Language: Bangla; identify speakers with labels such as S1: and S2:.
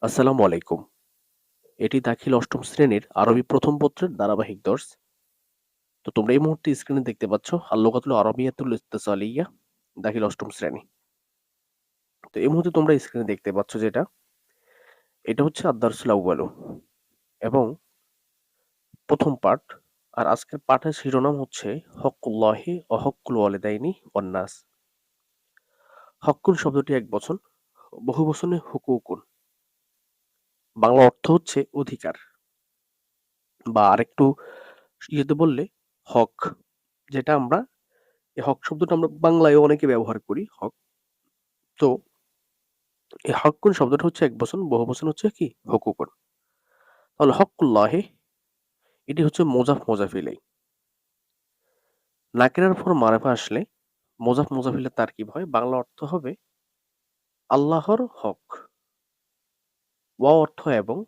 S1: আসসালামু আলাইকুম। এটি দাখিল অষ্টম শ্রেণীর আরবি প্রথম পত্রের ধারাবাহিক দর্স। তো তোমরা এই মুহূর্তে স্ক্রিনে দেখতে পাচ্ছ আল-লুগাতুল আরাবিয়াতুল ইসতিসালিয়া দাখিল অষ্টম শ্রেণী। তো এই মুহূর্তে তোমরা স্ক্রিনে দেখতে পাচ্ছ এটা হচ্ছে আদ-দারসুল আউয়ালু এবং প্রথম পাঠ। আর আজকের পাঠের শিরোনাম হচ্ছে হক্কুল্লাহি ওয়া হক্কুল ওয়ালিদাইনি ওয়ান নাস। হক্কুন শব্দটি এক বচন, বহু বচনে হুকুকুন। বাংলা অর্থ হচ্ছে অধিকার বা আরেকটু ইয়েতে বললে হক, যেটা আমরা এই হক শব্দটা আমরা বাংলায়ও অনেকে ব্যবহার করি হক। তো এই হক্কুন শব্দটা হচ্ছে এক বচন, বহু বচন হচ্ছে কি হুকুকুন। তাহলে হক্কুল্লাহি এটি হচ্ছে মোজাফ মোজাফ ইলাই। নাকিরার পর মারেফা আসলে মোজাফ মোজাফ ইলাই তারকিব হয়। বাংলা অর্থ হবে আল্লাহর হক। ওয়া অর্থ এবং,